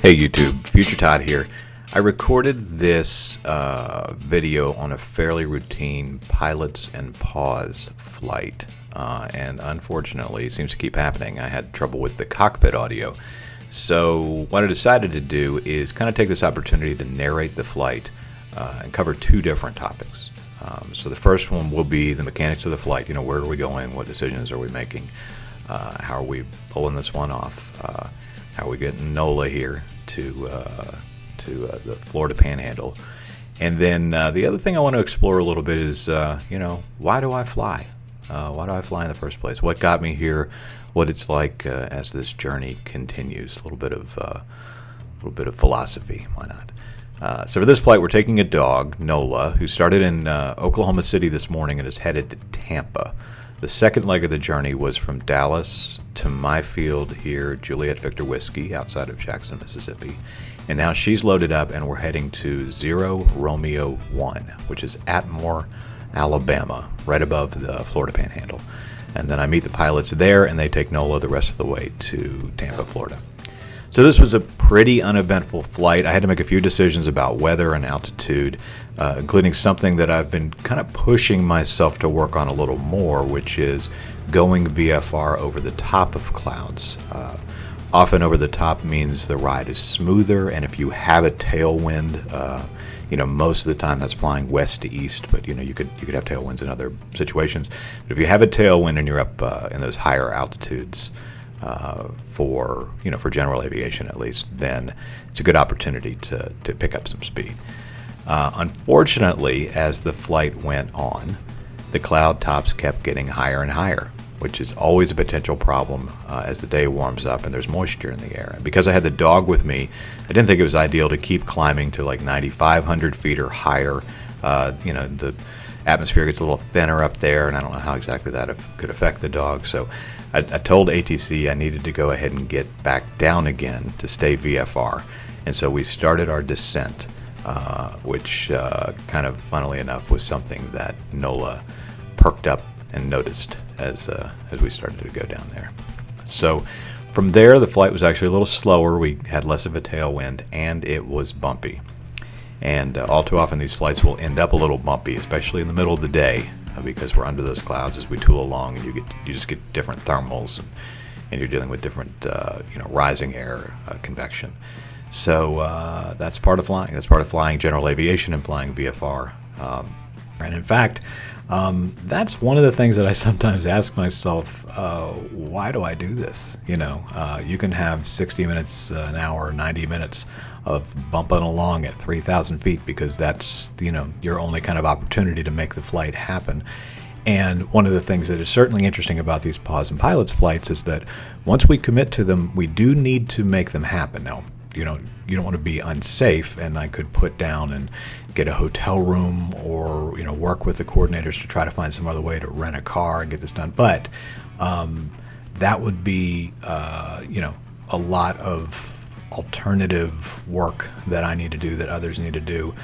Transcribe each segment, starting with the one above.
Hey YouTube, Future Todd here. I recorded this video on a fairly routine pilots and Paws flight, and unfortunately it seems to keep happening. I had trouble with the cockpit audio. So what I decided to do is kind of take this opportunity to narrate the flight and cover two different topics. So the first one will be the mechanics of the flight. You know, where are we going? What decisions are we making? How are we pulling this one off? How are we getting Nola here to the Florida Panhandle? And then the other thing I want to explore a little bit is, why do I fly? Why do I fly in the first place? What got me here? What it's like as this journey continues? A little bit of philosophy. Why not? So for this flight, we're taking a dog, Nola, who started in Oklahoma City this morning and is headed to Tampa. The second leg of the journey was from Dallas to my field here, Juliet Victor Whiskey, outside of Jackson, Mississippi. And now she's loaded up and we're heading to 0 Romeo 1, which is Atmore, Alabama, right above the Florida Panhandle. And then I meet the pilots there and they take Nola the rest of the way to Tampa, Florida. So this was a pretty uneventful flight. I had to make a few decisions about weather and altitude, including something that I've been kind of pushing myself to work on a little more, which is going VFR over the top of clouds. Often over the top means the ride is smoother, and if you have a tailwind, most of the time that's flying west to east, but you could have tailwinds in other situations. But if you have a tailwind and you're up in those higher altitudes, for general aviation at least, then it's a good opportunity to pick up some speed. Unfortunately, as the flight went on, the cloud tops kept getting higher and higher, which is always a potential problem as the day warms up and there's moisture in the air. And because I had the dog with me, I didn't think it was ideal to keep climbing to like 9,500 feet or higher. The atmosphere gets a little thinner up there, and I don't know how exactly that could affect the dog. So I told ATC I needed to go ahead and get back down again to stay VFR. And so we started our descent, which kind of funnily enough was something that Nola perked up and noticed as we started to go down there. So from there, the flight was actually a little slower. We had less of a tailwind, and it was bumpy. And all too often these flights will end up a little bumpy, especially in the middle of the day, because we're under those clouds as we tool along, and you just get different thermals, and you're dealing with different rising air convection. So that's part of flying. That's part of flying general aviation and flying VFR. And in fact, that's one of the things that I sometimes ask myself, why do I do this? You can have 60 minutes, an hour, 90 minutes of bumping along at 3,000 feet because that's, your only kind of opportunity to make the flight happen. And one of the things that is certainly interesting about these Paws and Pilots flights is that once we commit to them, we do need to make them happen. Now, you don't want to be unsafe, and I could put down and get a hotel room or work with the coordinators to try to find some other way to rent a car and get this done. But that would be a lot of alternative work that I need to do, that others need to do.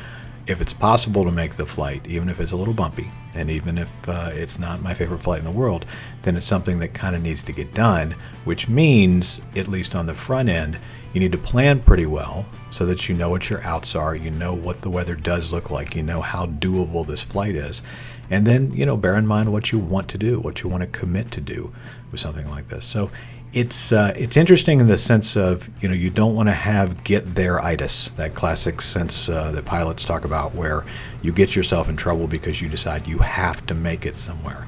If it's possible to make the flight, even if it's a little bumpy, and even if it's not my favorite flight in the world, then it's something that kind of needs to get done, which means, at least on the front end, you need to plan pretty well so that you know what your outs are, you know what the weather does look like, you know how doable this flight is, and then, bear in mind what you want to do, what you want to commit to do with something like this. So it's interesting in the sense of, you don't want to have get there-itis, that classic sense that pilots talk about, where you get yourself in trouble because you decide you have to make it somewhere.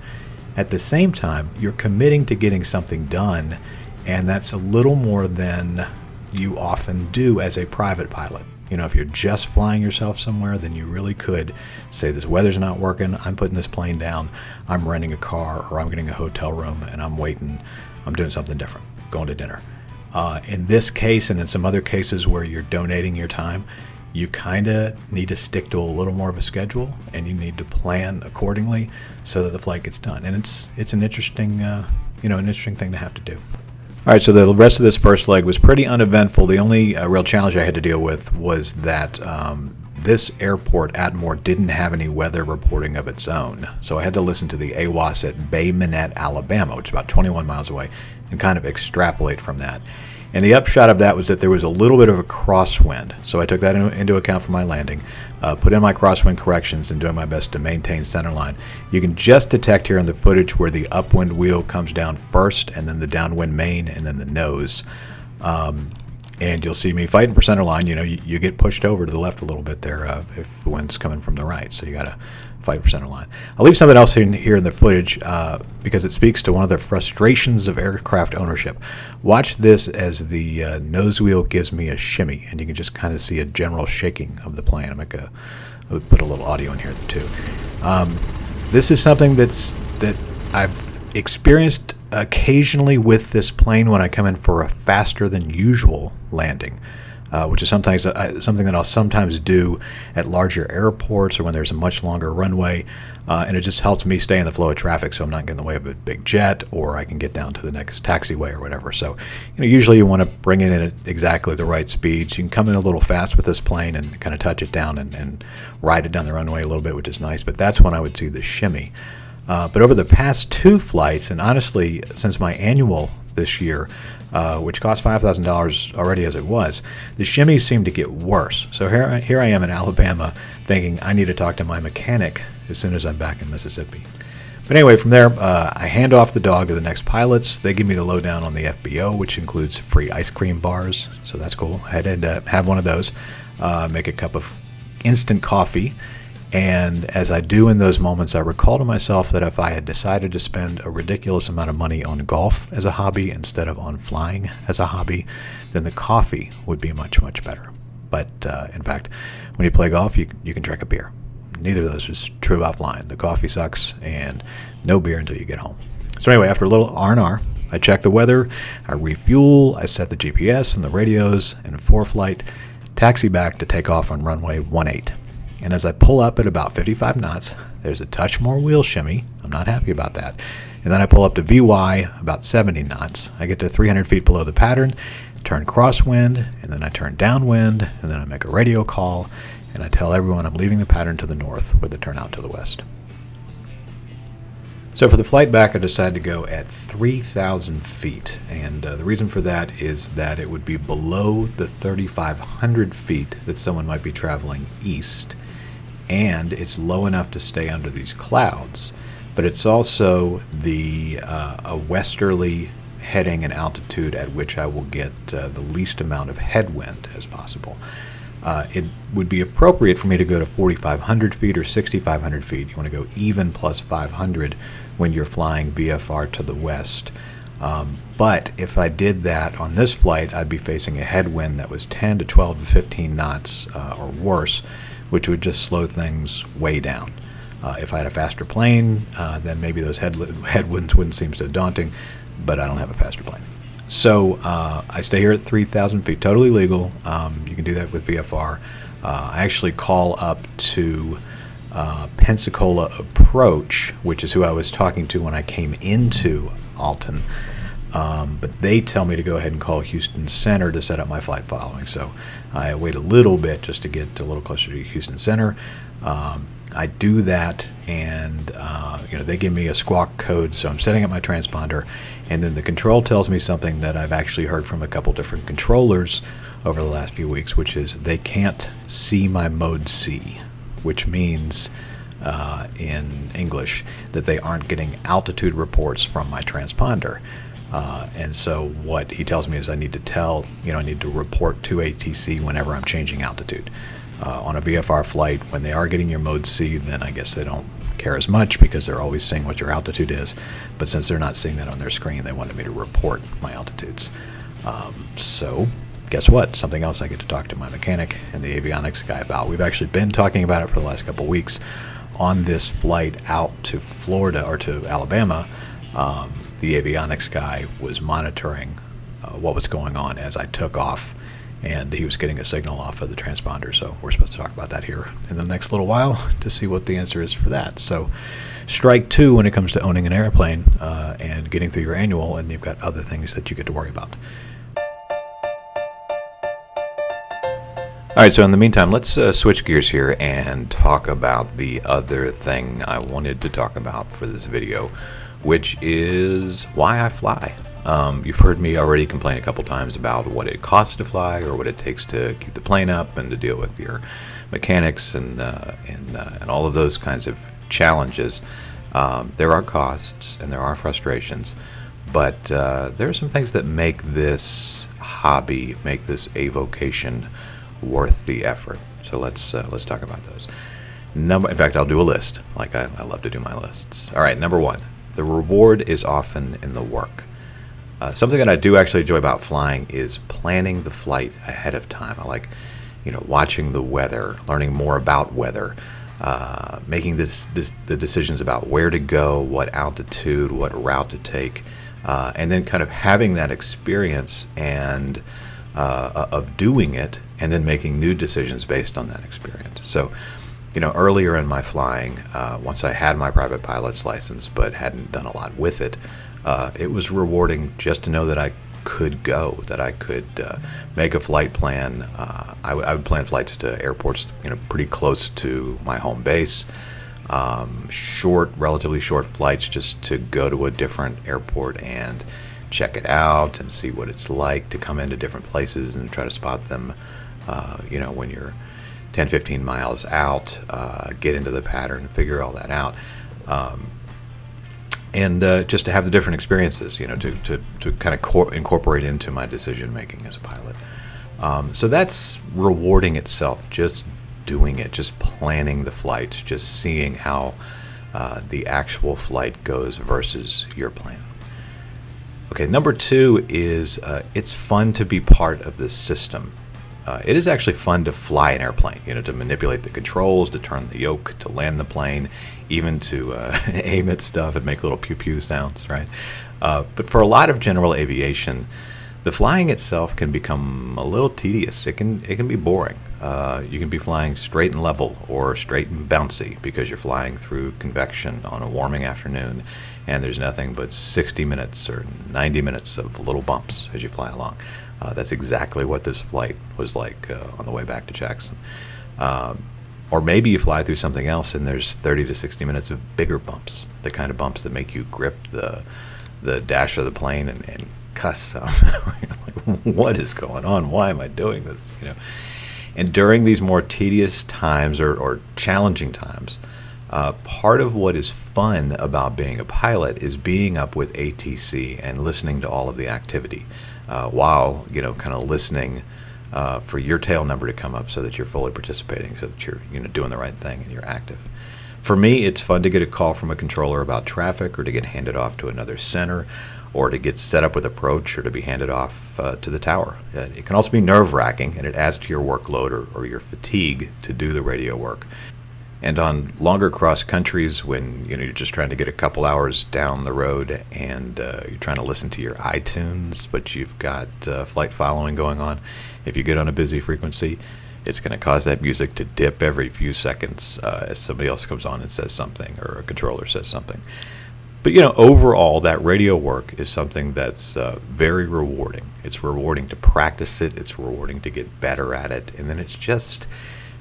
At the same time, you're committing to getting something done, and that's a little more than you often do as a private pilot. If you're just flying yourself somewhere, then you really could say, this weather's not working, I'm putting this plane down, I'm renting a car, or I'm getting a hotel room, and I'm waiting, I'm doing something different, going to dinner. In this case, and in some other cases where you're donating your time, you kind of need to stick to a little more of a schedule, and you need to plan accordingly so that the flight gets done. And it's an interesting, an interesting thing to have to do. All right, so the rest of this first leg was pretty uneventful. The only real challenge I had to deal with was that this airport, Atmore, didn't have any weather reporting of its own. So I had to listen to the AWOS at Bay Minette, Alabama, which is about 21 miles away, and kind of extrapolate from that. And the upshot of that was that there was a little bit of a crosswind. So I took that into account for my landing, put in my crosswind corrections, and doing my best to maintain center line. You can just detect here in the footage where the upwind wheel comes down first, and then the downwind main, and then the nose. And you'll see me fighting for center line. You get pushed over to the left a little bit there if the wind's coming from the right. So you got to fight for center line. I'll leave something else here in the footage because it speaks to one of the frustrations of aircraft ownership. Watch this as the nose wheel gives me a shimmy, and you can just kind of see a general shaking of the plane. I'll put a little audio in here too. This is something that I've experienced occasionally with this plane when I come in for a faster than usual landing, which is something that I'll sometimes do at larger airports or when there's a much longer runway, and it just helps me stay in the flow of traffic so I'm not getting in the way of a big jet, or I can get down to the next taxiway or whatever. So usually you want to bring it in at exactly the right speeds. You can come in a little fast with this plane and kind of touch it down and ride it down the runway a little bit, which is nice, but that's when I would see the shimmy. But over the past 2 flights, and honestly, since my annual this year, which cost $5,000 already as it was, the shimmies seem to get worse. So here I am in Alabama thinking I need to talk to my mechanic as soon as I'm back in Mississippi. But anyway, from there, I hand off the dog to the next pilots. They give me the lowdown on the FBO, which includes free ice cream bars. So that's cool. I had to have one of those, make a cup of instant coffee. And as I do in those moments, I recall to myself that if I had decided to spend a ridiculous amount of money on golf as a hobby instead of on flying as a hobby, then the coffee would be much, much better. But in fact, when you play golf, you can drink a beer. Neither of those is true about flying. The coffee sucks, and no beer until you get home. So anyway, after a little R&R, I check the weather, I refuel, I set the GPS and the radios, and for flight, taxi back to take off on runway 18. And as I pull up at about 55 knots, there's a touch more wheel shimmy. I'm not happy about that. And then I pull up to VY about 70 knots. I get to 300 feet below the pattern, turn crosswind, and then I turn downwind, and then I make a radio call, and I tell everyone I'm leaving the pattern to the north with the turnout to the west. So for the flight back, I decided to go at 3,000 feet, and the reason for that is that it would be below the 3,500 feet that someone might be traveling east, and it's low enough to stay under these clouds, but it's also a westerly heading and altitude at which I will get the least amount of headwind as possible. It would be appropriate for me to go to 4,500 feet or 6,500 feet. You want to go even plus 500 when you're flying VFR to the west. But if I did that on this flight, I'd be facing a headwind that was 10 to 12 to 15 knots or worse, which would just slow things way down. If I had a faster plane, then maybe those headwinds wouldn't seem so daunting, but I don't have a faster plane. So I stay here at 3,000 feet, totally legal. You can do that with VFR. I actually call up to Pensacola Approach, which is who I was talking to when I came into Alton. But they tell me to go ahead and call Houston Center to set up my flight following. So I wait a little bit just to get a little closer to Houston Center. I do that, and they give me a squawk code, so I'm setting up my transponder, and then the control tells me something that I've actually heard from a couple different controllers over the last few weeks, which is they can't see my mode C, which means in English that they aren't getting altitude reports from my transponder. And so what he tells me is I need to report to ATC whenever I'm changing altitude. On a VFR flight, when they are getting your mode C, then I guess they don't care as much because they're always seeing what your altitude is. But since they're not seeing that on their screen, they wanted me to report my altitudes. So guess what? Something else I get to talk to my mechanic and the avionics guy about. We've actually been talking about it for the last couple of weeks. On this flight out to Florida or to Alabama, the avionics guy was monitoring what was going on as I took off, and he was getting a signal off of the transponder. So we're supposed to talk about that here in the next little while to see what the answer is for that. So strike two when it comes to owning an airplane and getting through your annual, and you've got other things that you get to worry about. All right, so in the meantime, let's switch gears here and talk about the other thing I wanted to talk about for this video, which is why I fly. You've heard me already complain a couple times about what it costs to fly or what it takes to keep the plane up and to deal with your mechanics and all of those kinds of challenges. There are costs and there are frustrations, but there are some things that make this hobby, make this avocation worth the effort. So let's talk about those. In fact, I'll do a list. Like I love to do my lists. All right, number one, the reward is often in the work. Something that I do actually enjoy about flying is planning the flight ahead of time. I like, watching the weather, learning more about weather, making the decisions about where to go, what altitude, what route to take, and then kind of having that experience and of doing it, and then making new decisions based on that experience. So, earlier in my flying, once I had my private pilot's license but hadn't done a lot with it, it was rewarding just to know that I could go, that I could make a flight plan. I would plan flights to airports, pretty close to my home base. Relatively short flights just to go to a different airport and check it out and see what it's like to come into different places and try to spot them, when you're 10, 15 miles out, get into the pattern, figure all that out. And just to have the different experiences, to kind of incorporate into my decision making as a pilot. So that's rewarding itself, just doing it, just planning the flight, just seeing how the actual flight goes versus your plan. Okay, number two is it's fun to be part of the system. It is actually fun to fly an airplane, to manipulate the controls, to turn the yoke, to land the plane, even to aim at stuff and make little pew-pew sounds, right? But for a lot of general aviation, the flying itself can become a little tedious. It can be boring. You can be flying straight and level or straight and bouncy because you're flying through convection on a warming afternoon, and there's nothing but 60 minutes or 90 minutes of little bumps as you fly along. That's exactly what this flight was like on the way back to Jackson. Or maybe you fly through something else and there's 30 to 60 minutes of bigger bumps, the kind of bumps that make you grip the dash of the plane and cuss some. Like, what is going on? Why am I doing this? And during these more tedious times or challenging times, part of what is fun about being a pilot is being up with ATC and listening to all of the activity while, kind of listening for your tail number to come up so that you're fully participating, so that you're, doing the right thing and you're active. For me, it's fun to get a call from a controller about traffic or to get handed off to another center or to get set up with approach or to be handed off to the tower. It can also be nerve-wracking, and it adds to your workload or your fatigue to do the radio work. And on longer cross countries, when you're just trying to get a couple hours down the road and you're trying to listen to your iTunes, but you've got flight following going on, if you get on a busy frequency, it's going to cause that music to dip every few seconds as somebody else comes on and says something or a controller says something. But overall, that radio work is something that's very rewarding. It's rewarding to practice it. It's rewarding to get better at it. And then it's just,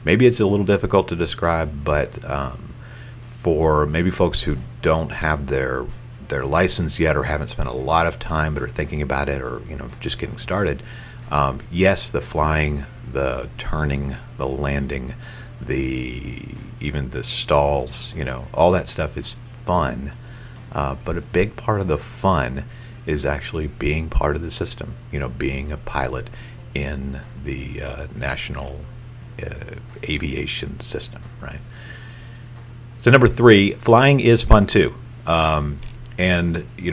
maybe it's a little difficult to describe, but for maybe folks who don't have their license yet or haven't spent a lot of time but are thinking about it or just getting started, yes, the flying, the turning, the landing, even the stalls, all that stuff is fun. But a big part of the fun is actually being part of the system, being a pilot in the national aviation system, right? So number three, flying is fun too. And,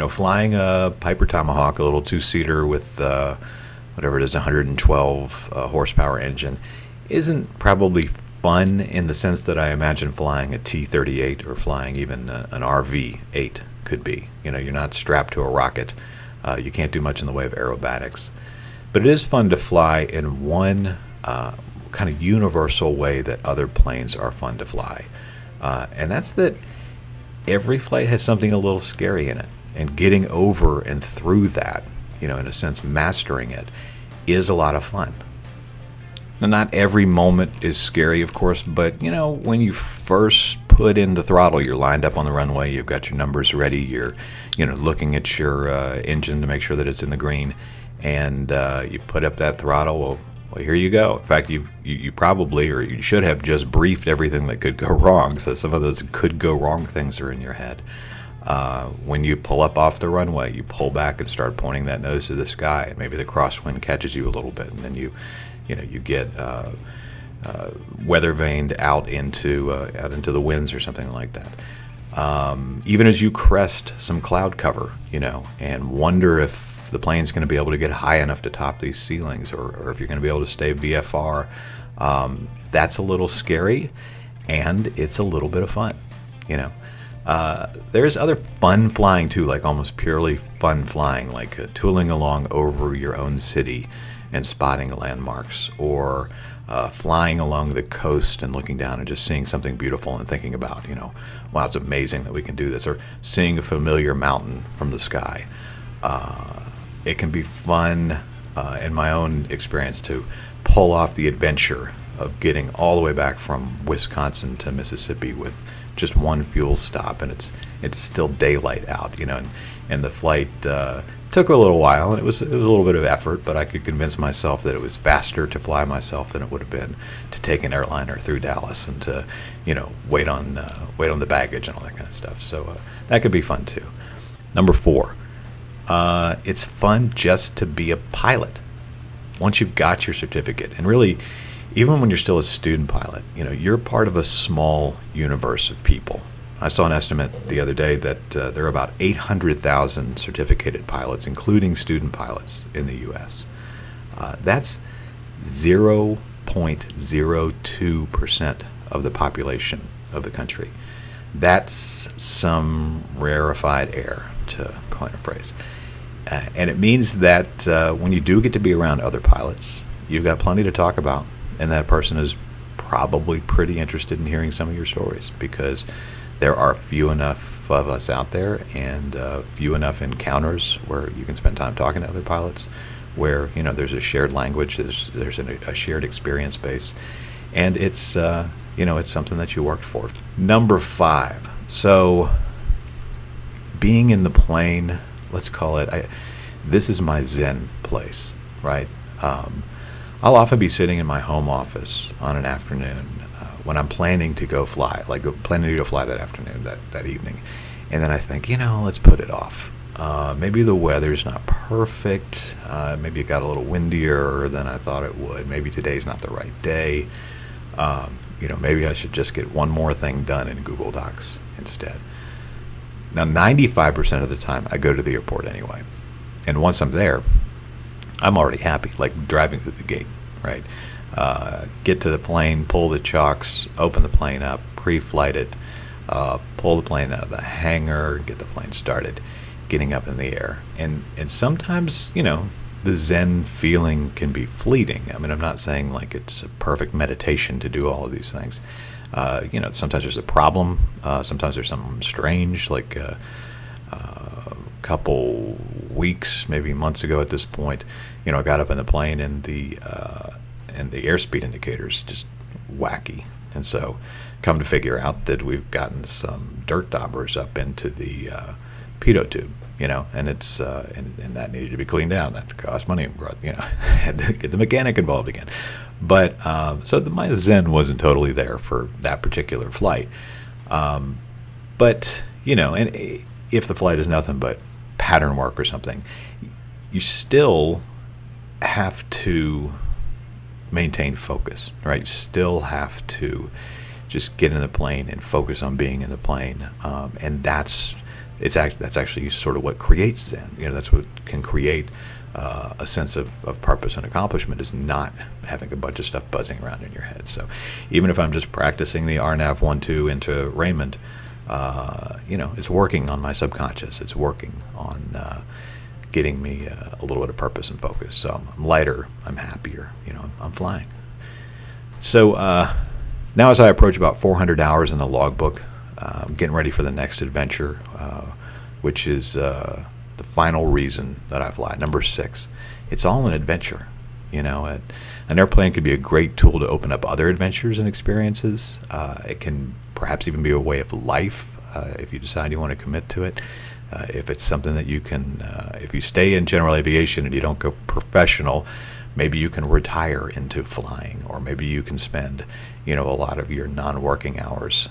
flying a Piper Tomahawk, a little two-seater with whatever it is, 112 horsepower engine, isn't probably fun in the sense that I imagine flying a T-38 or flying even an RV-8 could be. You're not strapped to a rocket. You can't do much in the way of aerobatics. But it is fun to fly in one kind of universal way that other planes are fun to fly. And that's that every flight has something a little scary in it. And getting over and through that, in a sense, mastering it, is a lot of fun. Now, not every moment is scary, of course, but when you first put in the throttle, you're lined up on the runway, you've got your numbers ready, you're looking at your engine to make sure that it's in the green, and you put up that throttle. Well, here you go. In fact, you probably, or you should have just briefed everything that could go wrong. So some of those could go wrong things are in your head. When you pull up off the runway, you pull back and start pointing that nose to the sky, and maybe the crosswind catches you a little bit, and then you get weather vaned out into the winds or something like that. Even as you crest some cloud cover, and wonder if the plane's going to be able to get high enough to top these ceilings, or if you're going to be able to stay VFR, that's a little scary, and it's a little bit of fun, There's other fun flying too, like almost purely fun flying, like tooling along over your own city and spotting landmarks, or flying along the coast and looking down and just seeing something beautiful and thinking about, wow, it's amazing that we can do this, or seeing a familiar mountain from the sky. It can be fun, in my own experience, to pull off the adventure of getting all the way back from Wisconsin to Mississippi with just one fuel stop, and it's still daylight out, and the flight took a little while, and it was a little bit of effort, but I could convince myself that it was faster to fly myself than it would have been to take an airliner through Dallas and to wait on the baggage and all that kind of stuff. So that could be fun too. Number 4, it's fun just to be a pilot once you've got your certificate. And really, even when you're still a student pilot, you're part of a small universe of people. I saw an estimate the other day that there are about 800,000 certificated pilots, including student pilots, in the U.S. That's 0.02% of the population of the country. That's some rarefied air, to coin a phrase. And it means that when you do get to be around other pilots, you've got plenty to talk about, and that person is probably pretty interested in hearing some of your stories, because there are few enough of us out there, and few enough encounters where you can spend time talking to other pilots, where there's a shared language, there's a shared experience base, and it's it's something that you worked for. Number 5. So being in the plane, let's call it, this is my Zen place, right? I'll often be sitting in my home office on an afternoon when I'm planning to go fly, planning to go fly that afternoon, that evening. And then I think, let's put it off. Maybe the weather's not perfect. Maybe it got a little windier than I thought it would. Maybe today's not the right day. Maybe I should just get one more thing done in Google Docs instead. Now, 95% of the time, I go to the airport anyway. And once I'm there, I'm already happy, like driving through the gate, right? Get to the plane, pull the chocks, open the plane up, pre-flight it, pull the plane out of the hangar, get the plane started, getting up in the air. And sometimes, the Zen feeling can be fleeting. I mean, I'm not saying like it's a perfect meditation to do all of these things. Sometimes there's a problem. Sometimes there's something strange, like a couple weeks, maybe months ago at this point, I got up in the plane and the airspeed indicators just wacky. And so come to figure out that we've gotten some dirt daubers up into the pitot tube, and it's and that needed to be cleaned out. That cost money. Had to get the mechanic involved again. But so my Zen wasn't totally there for that particular flight. But and if the flight is nothing but pattern work or something, you still have to maintain focus, right? You still have to just get in the plane and focus on being in the plane, and that's actually sort of what creates Zen. That's what can create a sense of purpose and accomplishment, is not having a bunch of stuff buzzing around in your head. So even if I'm just practicing the RNAV 1-2 into Raymond, it's working on my subconscious. It's working on getting me a little bit of purpose and focus. So I'm lighter, I'm happier, I'm flying. So now as I approach about 400 hours in the logbook, I'm getting ready for the next adventure, which is the final reason that I fly, number 6. It's all an adventure. An airplane could be a great tool to open up other adventures and experiences. It can perhaps even be a way of life if you decide you want to commit to it. If it's something that you can, if you stay in general aviation and you don't go professional, maybe you can retire into flying, or maybe you can spend, a lot of your non-working hours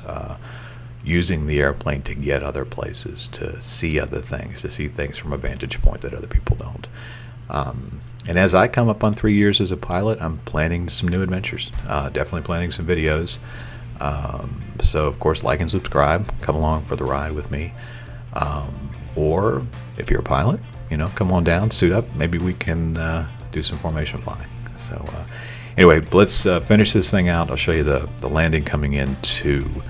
using the airplane to get other places, to see other things, to see things from a vantage point that other people don't. And as I come up on 3 years as a pilot, I'm planning some new adventures, definitely planning some videos. So, of course, like and subscribe. Come along for the ride with me. Or if you're a pilot, come on down, suit up. Maybe we can do some formation flying. So anyway, let's finish this thing out. I'll show you the landing coming into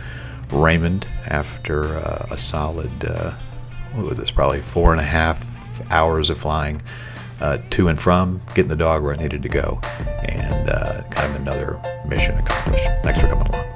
Raymond after a solid, what was this, probably 4.5 hours of flying to and from, getting the dog where it needed to go, and kind of another mission accomplished. Thanks for coming along.